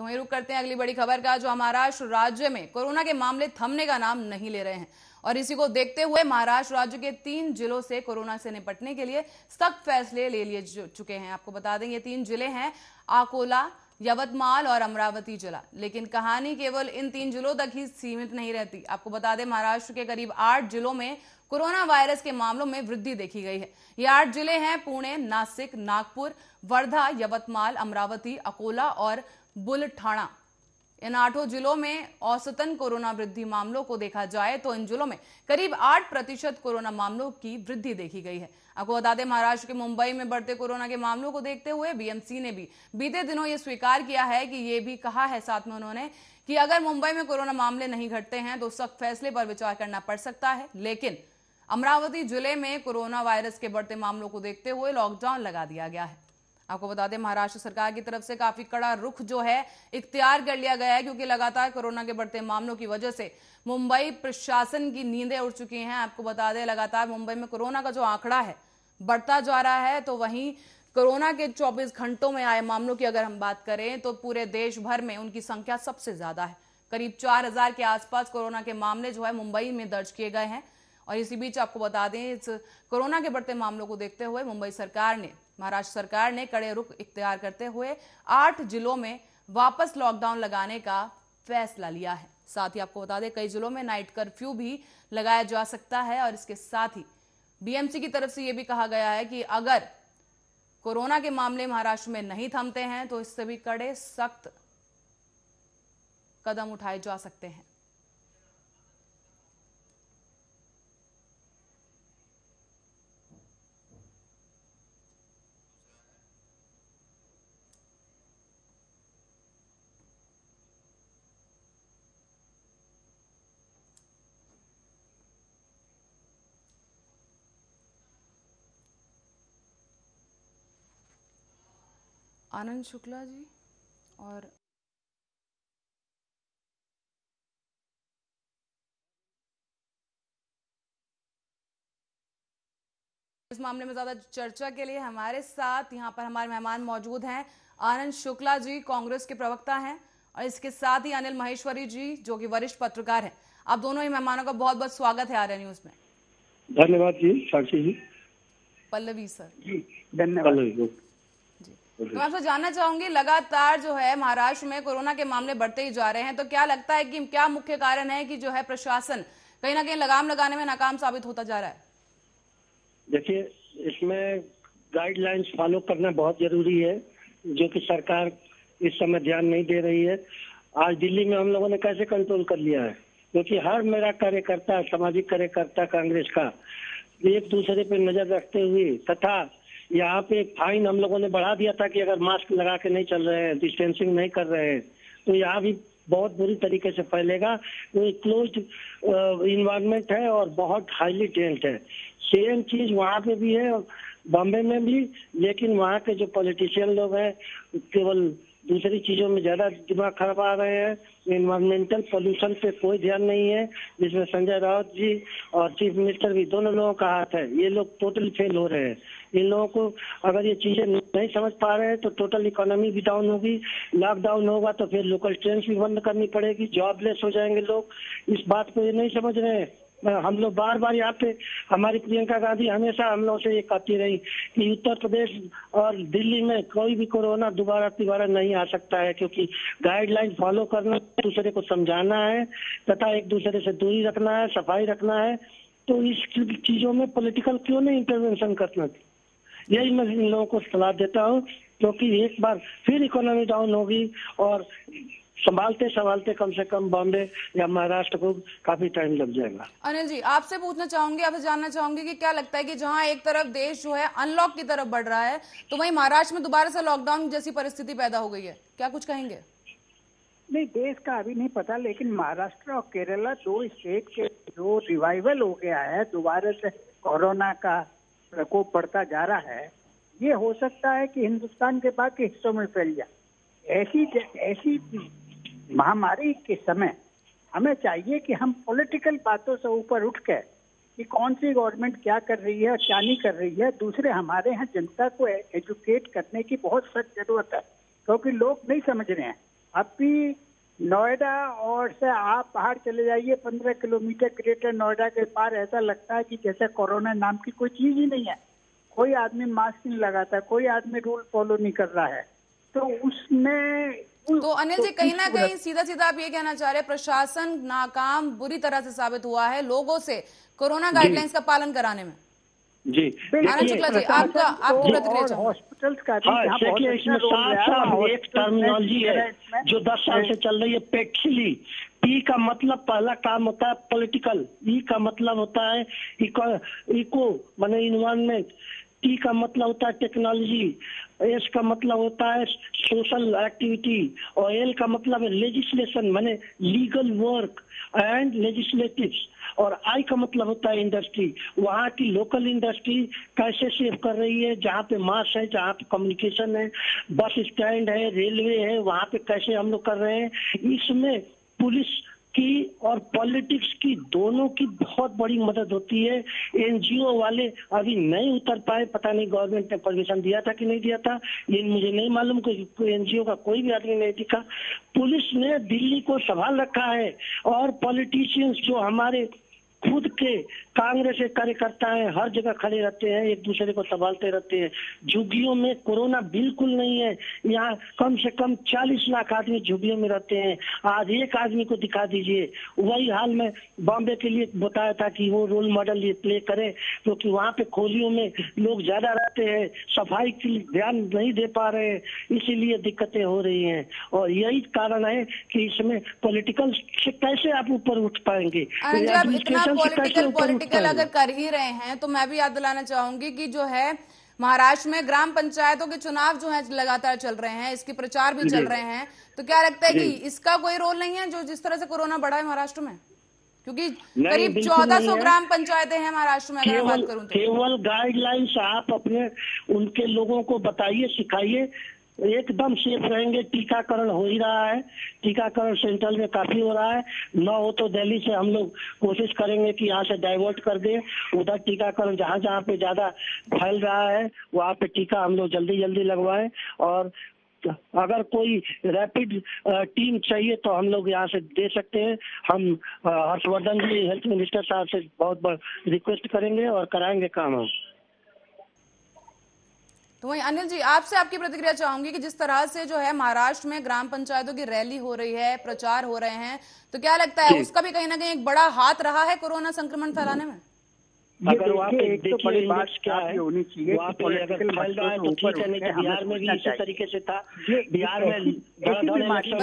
वहीं रुक करते हैं अगली बड़ी खबर का, जो महाराष्ट्र राज्य में कोरोना के मामले थमने का नाम नहीं ले रहे हैं और इसी को देखते हुए महाराष्ट्र राज्य के 3 जिलों से कोरोना से निपटने के लिए सख्त फैसले ले लिए चुके हैं। आपको बता दें ये 3 जिले हैं अकोला, यवतमाल और अमरावती जिला। लेकिन कहानी केवल इन 3 जिलों तक ही सीमित नहीं रहती। आपको बता दें महाराष्ट्र के करीब 8 जिलों में कोरोना वायरस के मामलों में वृद्धि देखी गई है। ये 8 जिले हैं पुणे, नासिक, नागपुर, वर्धा, यवतमाल, अमरावती, अकोला और बुलढाणा। इन 8 जिलों में औसतन कोरोना वृद्धि मामलों को देखा जाए तो इन जिलों में करीब 8% कोरोना मामलों की वृद्धि देखी गई है। आपको बता दें महाराष्ट्र के मुंबई में बढ़ते कोरोना के मामलों को देखते हुए बीएमसी ने भी बीते दिनों ये स्वीकार किया है कि ये भी कहा है साथ में उन्होंने कि अगर मुंबई में कोरोना मामले नहीं घटते हैं तो सख्त फैसले पर विचार करना पड़ सकता है। लेकिन अमरावती जिले में कोरोना वायरस के बढ़ते मामलों को देखते हुए लॉकडाउन लगा दिया गया है। आपको बता दें महाराष्ट्र सरकार की तरफ से काफी कड़ा रुख जो है इख्तियार कर लिया गया है, क्योंकि लगातार कोरोना के बढ़ते मामलों की वजह से मुंबई प्रशासन की नींदें उड़ चुकी हैं। आपको बता दें लगातार मुंबई में कोरोना का जो आंकड़ा है बढ़ता जा रहा है, तो वहीं कोरोना के 24 घंटों में आए मामलों की अगर हम बात करें तो पूरे देश भर में उनकी संख्या सबसे ज्यादा है। करीब 4000 के आसपास कोरोना के मामले जो है मुंबई में दर्ज किए गए हैं। और इसी बीच आपको बता दें इस कोरोना के बढ़ते मामलों को देखते हुए महाराष्ट्र सरकार ने कड़े रुख इख्तियार करते हुए 8 जिलों में वापस लॉकडाउन लगाने का फैसला लिया है। साथ ही आपको बता दें कई जिलों में नाइट कर्फ्यू भी लगाया जा सकता है और इसके साथ ही बीएमसी की तरफ से यह भी कहा गया है कि अगर कोरोना के मामले महाराष्ट्र में नहीं थमते हैं तो इससे भी कड़े सख्त कदम उठाए जा सकते हैं। आनंद शुक्ला जी और इस मामले में ज्यादा चर्चा के लिए हमारे साथ यहाँ पर हमारे मेहमान मौजूद हैं। आनंद शुक्ला जी कांग्रेस के प्रवक्ता हैं और इसके साथ ही अनिल महेश्वरी जी जो कि वरिष्ठ पत्रकार हैं। आप दोनों ही मेहमानों का बहुत बहुत स्वागत है आर्या न्यूज में। धन्यवाद जी साक्षी जी। पल्लवी सर जी धन्यवाद। मैं आपसे जानना चाहूंगी लगातार जो है महाराष्ट्र में कोरोना के मामले बढ़ते ही जा रहे हैं, तो क्या लगता है कि क्या मुख्य कारण है कि जो है प्रशासन कहीं ना कहीं लगाम लगाने में नाकाम साबित होता जा रहा है? देखिए इसमें गाइडलाइंस फॉलो करना बहुत जरूरी है, जो कि सरकार इस समय ध्यान नहीं दे रही है। आज दिल्ली में हम लोगों ने कैसे कंट्रोल कर लिया है, क्योंकि हर मेरा कार्यकर्ता, सामाजिक कार्यकर्ता कांग्रेस का एक दूसरे पे नजर रखते हुए, तथा यहाँ पे फाइन हम लोगों ने बढ़ा दिया था कि अगर मास्क लगा के नहीं चल रहे हैं, डिस्टेंसिंग नहीं कर रहे हैं तो यहाँ भी बहुत बुरी तरीके से फैलेगा। वो एक क्लोज्ड इन्वायरमेंट है और बहुत हाईली टेंट है। सेम चीज वहाँ पे भी है, बॉम्बे में भी, लेकिन वहाँ के जो पॉलिटिशियन लोग हैं केवल दूसरी चीजों में ज्यादा दिमाग खराब आ रहे हैं। इन्वायरमेंटल पोल्यूशन पे कोई ध्यान नहीं है, जिसमें संजय राउत जी और चीफ मिनिस्टर भी दोनों लोगों का हाथ है। ये लोग टोटली फेल हो रहे हैं। इन लोगों को अगर ये चीजें नहीं समझ पा रहे हैं तो टोटल इकोनॉमी भी डाउन होगी। लॉकडाउन होगा तो फिर लोकल ट्रेन भी बंद करनी पड़ेगी, जॉबलेस हो जाएंगे लोग। इस बात को ये नहीं समझ रहे हैं। हम लोग बार बार यहाँ पे, हमारी प्रियंका गांधी हमेशा हम लोगों से ये कहती रही कि उत्तर प्रदेश और दिल्ली में कोई भी कोरोना दोबारा नहीं आ सकता है, क्योंकि गाइडलाइन फॉलो करना, दूसरे को समझाना है तथा एक दूसरे से दूरी रखना है, सफाई रखना है। तो इस चीजों में पॉलिटिकल क्यों नहीं इंटरवेंशन करना? यही मैं इन लोगों को सलाह देता हूँ, क्योंकि एक बार फिर इकोनॉमी डाउन होगी और संभालते कम से कम बॉम्बे या महाराष्ट्र को काफी टाइम लग जाएगा। अनिल जी आपसे पूछना चाहूंगी, आपसे जानना चाहूंगी कि क्या लगता है कि जहां एक तरफ देश जो है अनलॉक की तरफ बढ़ रहा है तो वहीं महाराष्ट्र में दोबारा से लॉकडाउन जैसी परिस्थिति पैदा हो गई है, क्या कुछ कहेंगे? नहीं, देश का अभी नहीं पता, लेकिन महाराष्ट्र और केरला 2 स्टेट के जो रिवाइवल हो गया है, दोबारा से कोरोना का प्रकोप बढ़ता जा रहा है, ये हो सकता है कि हिंदुस्तान के बाकी हिस्सों में फैल जाए। ऐसी महामारी के समय हमें चाहिए कि हम पॉलिटिकल बातों से ऊपर उठ कर कि कौन सी गवर्नमेंट क्या कर रही है और क्या नहीं कर रही है, दूसरे हमारे यहाँ जनता को एजुकेट करने की बहुत सख्त जरूरत है, क्योंकि लोग नहीं समझ रहे हैं। अभी नोएडा और से आप बाहर चले जाइए 15 किलोमीटर ग्रेटर नोएडा के पार, ऐसा लगता है कि जैसे कोरोना नाम की कोई चीज ही नहीं है। कोई आदमी मास्क नहीं लगाता, कोई आदमी रूल फॉलो नहीं कर रहा है। तो उसमें तो अनिल जी, कहीं ना कहीं सीधा सीधा आप ये कहना चाह रहे हैं प्रशासन नाकाम बुरी तरह से साबित हुआ है लोगों से कोरोना गाइडलाइंस का पालन कराने में। जी आनंद शुक्ला जी, आपकी प्रतिक्रिया। हॉस्पिटल्स का देखिए, इसमें साफ साफ एक टर्मिनोलॉजी है जो 10 साल से चल रही है, पेक्सिली। पी का मतलब पहला काम होता है पॉलिटिकल, ई का मतलब होता है इको माने इन्वायरमेंट, टी का मतलब होता है टेक्नोलॉजी, एस का मतलब होता है सोशल एक्टिविटी, और एल का मतलब है लेजिस्लेशन माने लीगल वर्क एंड लेजिस्लेटिव्स, और आई का मतलब होता है इंडस्ट्री। वहाँ की लोकल इंडस्ट्री कैसे सेव कर रही है, जहाँ पे मास है, जहाँ पे कम्युनिकेशन है, बस स्टैंड है, रेलवे है, वहाँ पे कैसे हम लोग कर रहे हैं। इसमें पुलिस की और पॉलिटिक्स की दोनों की बहुत बड़ी मदद होती है। एनजीओ वाले अभी नहीं उतर पाए, पता नहीं गवर्नमेंट ने परमिशन दिया था कि नहीं दिया था, ये मुझे नहीं मालूम। कोई एनजीओ का कोई भी आदमी नहीं दिखा। पुलिस ने दिल्ली को संभाल रखा है, और पॉलिटिशियंस जो हमारे खुद के कांग्रेस के कार्यकर्ता हैं, हर जगह खड़े रहते हैं, एक दूसरे को संभालते रहते हैं। झुग्गियों में कोरोना बिल्कुल नहीं है। यहाँ कम से कम 40 लाख आदमी झुग्गियों में रहते हैं। आज एक आदमी को दिखा दीजिए। वही हाल में बॉम्बे के लिए बताया था कि वो रोल मॉडल ये प्ले करे, क्योंकि वहाँ पे खोलियों में लोग ज्यादा रहते हैं, सफाई की ध्यान नहीं दे पा रहे हैं, इसीलिए दिक्कतें हो रही हैं। और यही कारण है कि इसमें पॉलिटिकल से कैसे आप ऊपर उठ पाएंगे। पॉलिटिकल अगर कर ही रहे हैं तो मैं भी याद दिलाना चाहूंगी कि जो है महाराष्ट्र में ग्राम पंचायतों के चुनाव जो है लगातार चल रहे हैं, इसके प्रचार भी चल रहे हैं। तो क्या लगता है कि इसका कोई रोल नहीं है जो जिस तरह से कोरोना बढ़ा है महाराष्ट्र में? क्योंकि करीब 1400 ग्राम पंचायतें हैं महाराष्ट्र में, अगर मैं बात करूं तो। केवल गाइडलाइंस आप अपने उनके लोगों को बताइए, सिखाइए, एकदम सेफ रहेंगे। टीकाकरण हो ही रहा है, टीकाकरण सेंट्रल में काफी हो रहा है। न हो तो दिल्ली से हम लोग कोशिश करेंगे कि यहाँ से डाइवर्ट कर दे, उधर टीकाकरण जहाँ जहाँ पे ज्यादा फैल रहा है वहाँ पे टीका हम लोग जल्दी जल्दी लगवाएं। और अगर कोई रैपिड टीम चाहिए तो हम लोग यहाँ से दे सकते हैं। हम हर्षवर्धन जी हेल्थ मिनिस्टर साहब से बहुत रिक्वेस्ट करेंगे और कराएंगे काम हम। तो वहीं अनिल जी, आपसे आपकी प्रतिक्रिया चाहूंगी कि जिस तरह से जो है महाराष्ट्र में ग्राम पंचायतों की रैली हो रही है, प्रचार हो रहे हैं, तो क्या लगता है उसका भी कहीं ना कहीं एक बड़ा हाथ रहा है कोरोना संक्रमण फैलाने में? अगर वहाँ पे एक तो बड़ी बात क्या है, वहाँ पे अगर फैल रहा है तो ठीक है, नहीं तो बिहार में भी इसी तरीके से था। बिहार में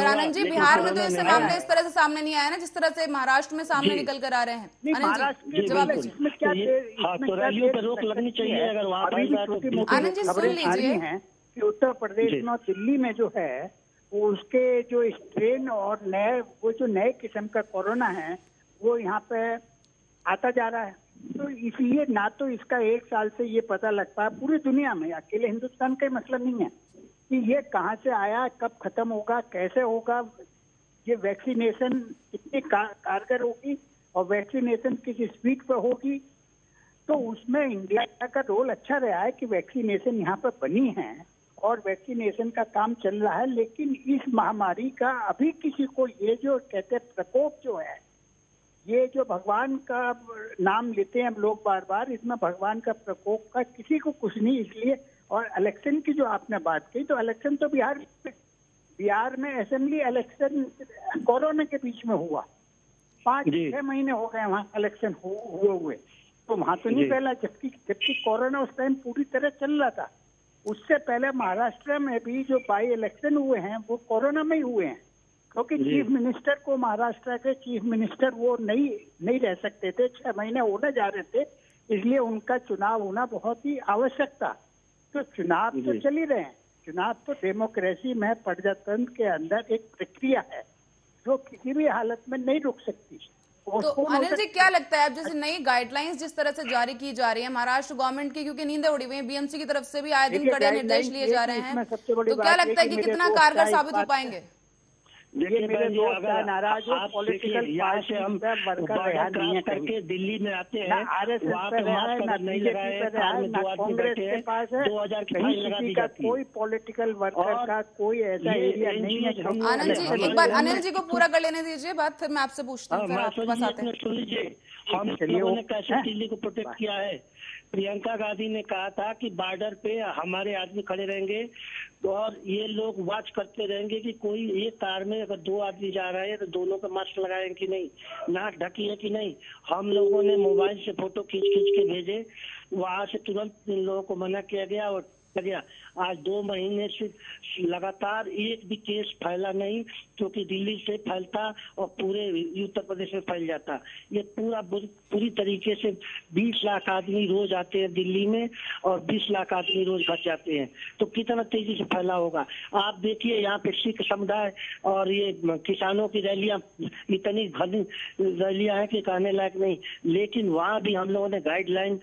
आनंद जी, बिहार में तो ऐसे मामले इस तरह से सामने नहीं आया ना जिस तरह से महाराष्ट्र में सामने निकल कर आ रहे हैं। अनिल जी जवाब दीजिए। हाँ, तो रैलियों पे रोक लगनी चाहिए अगर वहाँ फैल रहा है तो। आनंद जी सुन लीजिए कि उत्तर प्रदेश में दिल्ली में जो है वो उसके जो स्ट्रेन और नए किस्म का कोरोना है वो यहाँ पे आता जा रहा है। तो इसलिए ना तो इसका एक साल से ये पता लग पाया, पूरी दुनिया में, अकेले हिंदुस्तान का मसला नहीं है कि ये कहाँ से आया, कब खत्म होगा, कैसे होगा, ये वैक्सीनेशन कितनी कारगर होगी और वैक्सीनेशन किस स्पीड पर होगी। तो उसमें इंडिया का रोल अच्छा रहा है कि वैक्सीनेशन यहाँ पर बनी है और वैक्सीनेशन का काम चल रहा है। लेकिन इस महामारी का अभी किसी को ये जो कहते हैं प्रकोप जो है, ये जो भगवान का नाम लेते हैं हम लोग बार बार, इसमें भगवान का प्रकोप का किसी को कुछ नहीं। इसलिए और इलेक्शन की जो आपने बात की, तो इलेक्शन तो बिहार में असेंबली इलेक्शन कोरोना के बीच में हुआ। 5-6 महीने हो गए वहाँ इलेक्शन हुए तो वहाँ तो नहीं फैला, जबकि कोरोना उस टाइम पूरी तरह चल रहा था। उससे पहले महाराष्ट्र में भी जो बाई इलेक्शन हुए हैं वो कोरोना में ही हुए हैं, क्योंकि चीफ मिनिस्टर को, महाराष्ट्र के चीफ मिनिस्टर वो नहीं रह सकते थे, 6 महीने होने जा रहे थे, इसलिए उनका चुनाव होना बहुत ही आवश्यक था। तो चुनाव तो चल ही रहे हैं। चुनाव तो डेमोक्रेसी में, प्रजातंत्र के अंदर एक प्रक्रिया है जो किसी भी हालत में नहीं रुक सकती। तो अनिल जी, क्या लगता है अब जैसे नई गाइडलाइंस जिस तरह से जारी की जा रही है महाराष्ट्र गवर्नमेंट की, क्योंकि नींदें उड़ी हुई है, बीएमसी की तरफ से भी आए दिन कड़े निर्देश लिए जा रहे हैं, तो क्या लगता है कि कितना कारगर साबित हो पाएंगे? देखिए ये मेरे बहन जी, दोस्त अगर है नाराज हो, आप पॉलिटिकल देखिए, यहाँ से हम वर्कर बॉर्डर यहाँ नहीं है क्रॉस करके कहीं, दिल्ली में आते ना हैं, आरएसएस वहाँ पे पे रहा है, मास्क ना अगर नहीं बीजेपी लगाए, पे रहा कार है, में ना 2 आदमी कांग्रेस बैठे के हैं, पास है, 2000 की कहीं फाइन लगा किसी दी का जाती है। कोई पॉलिटिकल वर्कर और का कोई ऐसा ये एरिया नहीं है। NGO हम लोग आनंद जी, हमारे एक बार यहाँ अनिल में जी को पूरा कर लेने दीजिए बात, फिर मैं आपसे पूछती हूँ, हाँ, फिर मैं आपके पास आते हैं। सुन लीजिए, हम चलिए, लोगों वो ने कैसे दिल्ली को प्रोटेक्ट किया है। प्रियंका गांधी ने कहा था कि बॉर्डर पे हमारे आदमी खड़े रहेंगे और ये लोग वॉच करते रहेंगे कि कोई एक कार में अगर 2 आदमी जा रहे हैं तो दोनों का मास्क लगाए कि नहीं, नाक ढकी है कि नहीं। हम लोगों ने मोबाइल से फोटो खींच के भेजे, वहां से तुरंत इन लोगों को मना किया गया और गया। आज 2 महीने से लगातार एक भी केस फैला नहीं, क्योंकि दिल्ली से फैलता और पूरे उत्तर प्रदेश में फैल जाता। ये पूरी तरीके से 20 लाख आदमी रोज आते हैं दिल्ली में और 20 लाख आदमी रोज घट जाते हैं, तो कितना तेजी से फैला होगा। आप देखिए, यहाँ पे सिख समुदाय और ये किसानों की रैलियां, इतनी घनी रैलियां हैं कि कहने लायक नहीं। लेकिन वहाँ भी हम लोगों ने गाइडलाइन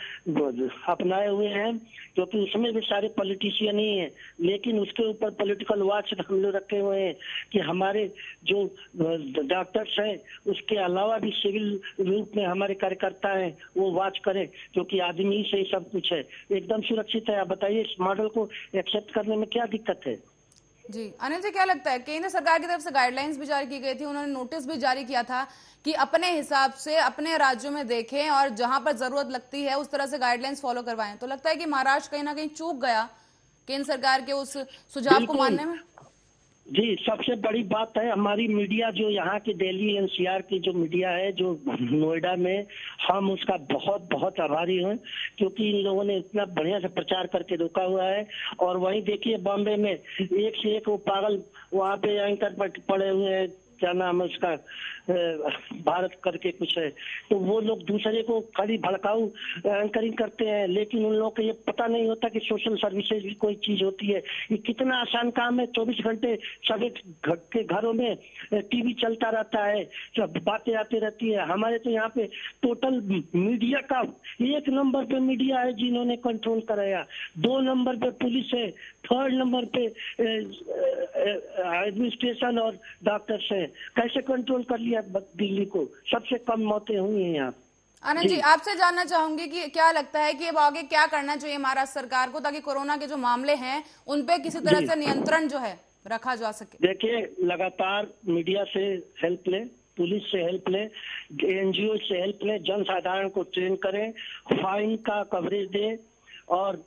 अपनाए हुए हैं, क्योंकि उसमें भी सारे पॉलिटिशियन ही हैं, लेकिन उसके ऊपर पॉलिटिकल वॉच हम लोग रखे हुए हैं कि हमारे जो डॉक्टर्स हैं उसके अलावा भी सिविल रूप में हमारे कार्यकर्ता हैं, वो वॉच करें, क्योंकि आदमी से ही सब कुछ है, एकदम सुरक्षित है। आप बताइए, इस मॉडल को एक्सेप्ट करने में क्या दिक्कत है? जी अनिल जी, क्या लगता है, केंद्र सरकार की तरफ से गाइडलाइंस भी जारी की गई थी, उन्होंने नोटिस भी जारी किया था कि अपने हिसाब से अपने राज्यों में देखें और जहां पर जरूरत लगती है उस तरह से गाइडलाइंस फॉलो करवाएं, तो लगता है कि महाराष्ट्र कहीं ना कहीं चूक गया केंद्र सरकार के उस सुझाव को मानने में? जी, सबसे बड़ी बात है हमारी मीडिया, जो यहाँ की दिल्ली NCR की जो मीडिया है, जो नोएडा में, हम उसका बहुत बहुत आभारी हैं, क्योंकि इन लोगों ने इतना बढ़िया से प्रचार करके रोका हुआ है। और वहीं देखिए, बॉम्बे में एक से एक वो पागल वहाँ पे एंकर पड़े हुए हैं, क्या नाम है उसका, भारत करके कुछ है, तो वो लोग दूसरे को खाली भड़काऊ एंकरिंग करते हैं, लेकिन उन लोगों को ये पता नहीं होता कि सोशल सर्विसेज भी कोई चीज होती है। ये कितना आसान काम है, 24 घंटे सभी के घरों में टीवी चलता रहता है, सब बातें आती रहती है। हमारे तो यहाँ पे टोटल मीडिया का 1 नंबर पे मीडिया है जिन्होंने कंट्रोल कराया, 2 नंबर पे पुलिस है, 3rd नंबर पे एडमिनिस्ट्रेशन और डॉक्टर्स है। कैसे कंट्रोल कर लिया दिल्ली को? सबसे कम मौतें हुई हैं यहाँ। आनंद जी, आपसे जानना चाहूंगी कि क्या लगता है कि अब आगे क्या करना चाहिए महाराष्ट्र सरकार को, ताकि कोरोना के जो मामले हैं उन पे किसी तरह से नियंत्रण जो है रखा जा सके? देखिए, लगातार मीडिया से हेल्प ले, पुलिस से हेल्प ले, NGO से हेल्प ले, जनसाधारण को ट्रेन करें, फाइन का कवरेज दे, और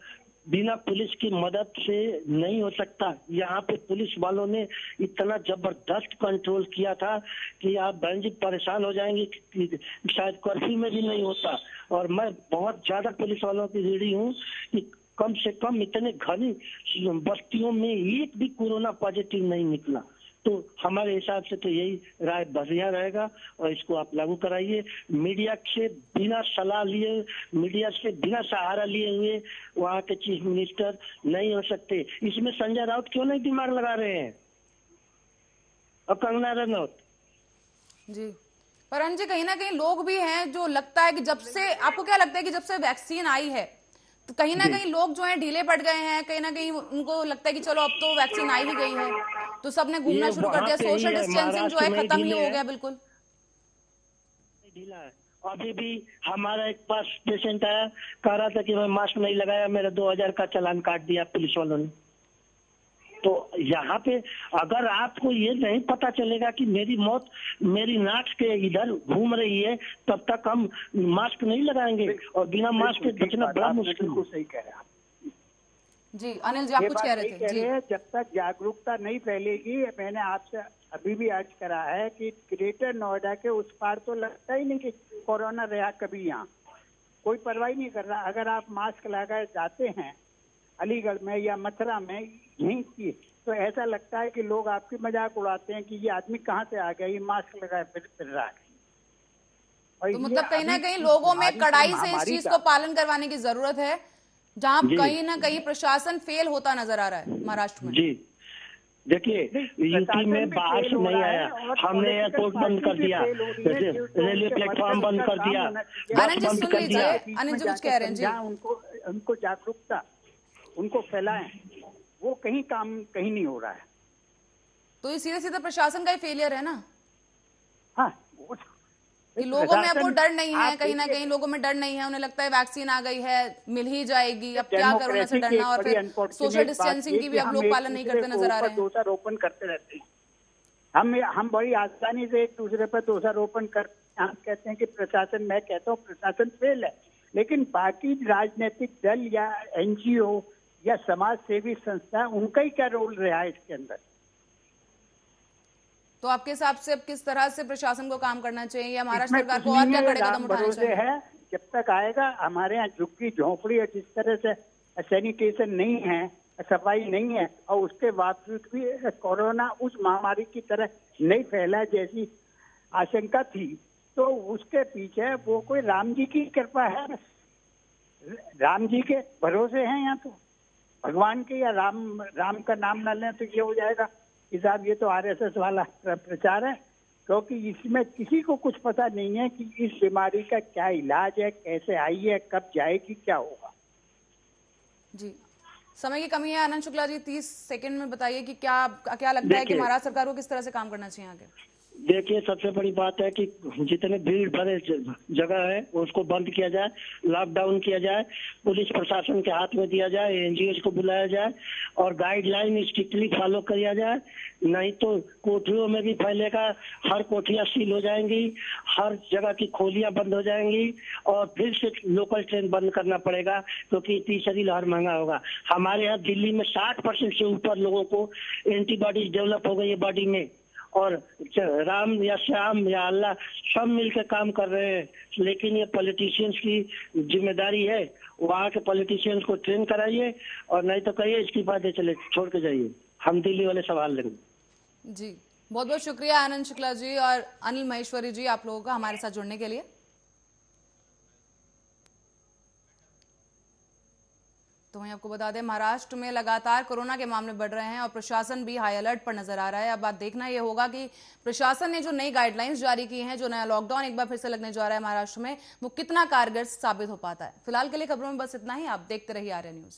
बिना पुलिस की मदद से नहीं हो सकता। यहाँ पे पुलिस वालों ने इतना जबरदस्त कंट्रोल किया था कि आप बहन जी परेशान हो जाएंगे कि शायद कर्फ्यू में भी नहीं होता। और मैं बहुत ज्यादा पुलिस वालों की ऋणी हूँ कि कम से कम इतने घनी बस्तियों में एक भी कोरोना पॉजिटिव नहीं निकला। तो हमारे हिसाब से तो यही राय बढ़िया रहेगा, और इसको आप लागू कराइए। मीडिया से बिना सलाह लिए, मीडिया से बिना सहारा लिए हुए वहाँ के चीफ मिनिस्टर नहीं हो सकते। इसमें संजय राउत क्यों नहीं दिमाग लगा रहे हैं, और कंगना रनौत? जी, पर अंजू जी, कहीं ना कहीं लोग भी हैं जो लगता है कि जब से, आपको क्या लगता है कि जब से वैक्सीन आई है तो कहीं ना कहीं लोग जो है ढीले पड़ गए हैं, कहीं ना कहीं उनको लगता है कि चलो अब तो वैक्सीन आई ही गई है तो सबने घूमना शुरू कर दिया, सोशल डिस्टेंसिंग जो है खत्म ही हो गया बिल्कुल ढीला है। अभी भी हमारा एक पास पेशेंट आया, कह रहा था कि मैं मास्क नहीं लगाया, मेरा 2000 का चालान काट दिया पुलिस वालों ने। तो यहाँ पे अगर आपको ये नहीं पता चलेगा कि मेरी मौत मेरी नाक के इधर घूम रही है, तब तक हम मास्क नहीं लगाएंगे, और बिना मास्क के बचना बड़ा मुश्किल है। सही कह रहे हैं आप जी। अनिल जी, आप कुछ कह रहे थे? जी, जब तक जागरूकता नहीं फैलेगी, मैंने आपसे अभी भी अर्ज करा है कि ग्रेटर नोएडा के उस पार तो लगता ही नहीं कि कोरोना रहा कभी, यहाँ कोई परवाह नहीं कर रहा। अगर आप मास्क लगाए जाते हैं अलीगढ़ में या मथुरा में यहीं की, तो ऐसा लगता है कि लोग आपकी मजाक उड़ाते हैं कि ये आदमी कहाँ से आ गया, ये मास्क लगाए फिर रहा है। तो मतलब कहीं ना कहीं लोगों में कड़ाई से इस चीज को पालन करवाने की जरूरत है, जहां कहीं ना कहीं प्रशासन फेल होता नजर आ रहा है महाराष्ट्र में। जी, देखिए, यूपी में बाहर से नहीं आया, हमने एयरपोर्ट बंद कर दिया, रेलवे प्लेटफॉर्म बंद कर दिया। आनंद जी सुन लीजिए, आनंद जी कुछ कह रहे हैं जी। उनको जागरूकता उनको फैलाएं, वो कहीं काम कहीं नहीं हो रहा है। तो ये सीधे सीधे प्रशासन का ही फेलियर है ना, हाँ कि लोगों में अब वो डर नहीं है, आप कहीं ना देखिए, कहीं लोगों में डर नहीं है, उन्हें लगता है वैक्सीन आ गई है, मिल ही जाएगी, अब क्या कोरोना से डरना। और फिर सोशल डिस्टेंसिंग की भी अब लोग पालन नहीं करते नजर आ रहे हैं। दोषारोपण करते रहते हैं। हम बड़ी आसानी से एक दूसरे पर दोषारोपण करते हैं। हम कहते हैं कि प्रशासन, मैं कहता हूँ प्रशासन फेल है, लेकिन बाकी राजनीतिक दल या एनजीओ या समाज सेवी संस्था, उनका ही क्या रोल रहा है इसके अंदर? तो आपके हिसाब से अब किस तरह से प्रशासन को काम करना चाहिए या महाराष्ट्र सरकार को और क्या कड़े कदम उठाने चाहिए? है जब तक आएगा, हमारे यहाँ झुग्गी झोंपड़ी है, जिस तरह से सैनिटेशन नहीं है, सफाई नहीं है, और उसके बावजूद भी कोरोना उस महामारी की तरह नहीं फैला जैसी आशंका थी, तो उसके पीछे वो कोई राम जी की कृपा है। राम जी के भरोसे हैं यहाँ, तो भगवान के या राम का नाम न लें तो ये हो जाएगा कि साहब ये तो आरएसएस वाला प्रचार है, क्योंकि इसमें किसी को कुछ पता नहीं है कि इस बीमारी का क्या इलाज है, कैसे आई है, कब जाएगी, क्या होगा। जी, समय की कमी है। आनंद शुक्ला जी, 30 सेकंड में बताइए कि क्या लगता है कि महाराष्ट्र सरकार को किस तरह से काम करना चाहिए आगे? देखिए, सबसे बड़ी बात है कि जितने भीड़ भरे जगह है उसको बंद किया जाए, लॉकडाउन किया जाए, पुलिस प्रशासन के हाथ में दिया जाए, एनजीओ को बुलाया जाए और गाइडलाइन स्ट्रिक्टली फॉलो किया जाए। नहीं तो कोठरियों में भी फैलेगा, हर कोठरियां सील हो जाएंगी, हर जगह की खोलियां बंद हो जाएंगी और फिर से लोकल ट्रेन बंद करना पड़ेगा, क्योंकि तीसरी लहर महंगा होगा। हमारे यहाँ दिल्ली में 60% से ऊपर लोगों को एंटीबॉडीज डेवलप हो गई है बॉडी में, और राम या श्याम या अल्लाह सब मिलकर काम कर रहे हैं। लेकिन ये पॉलिटिशियंस की जिम्मेदारी है, वहाँ के पॉलिटिशियंस को ट्रेन कराइए और नहीं तो कहिए इस्तीफा दे चले, छोड़ के जाइए, हम दिल्ली वाले संभाल लेंगे। जी, बहुत बहुत शुक्रिया आनंद शुक्ला जी और अनिल महेश्वरी जी, आप लोगों का हमारे साथ जुड़ने के लिए। तो वहीं आपको बता दें, महाराष्ट्र में लगातार कोरोना के मामले बढ़ रहे हैं और प्रशासन भी हाई अलर्ट पर नजर आ रहा है। अब बात देखना यह होगा कि प्रशासन ने जो नई गाइडलाइंस जारी की हैं, जो नया लॉकडाउन एक बार फिर से लगने जा रहा है महाराष्ट्र में, वो कितना कारगर साबित हो पाता है। फिलहाल के लिए खबरों में बस इतना ही। आप देखते रहिए आर्या न्यूज।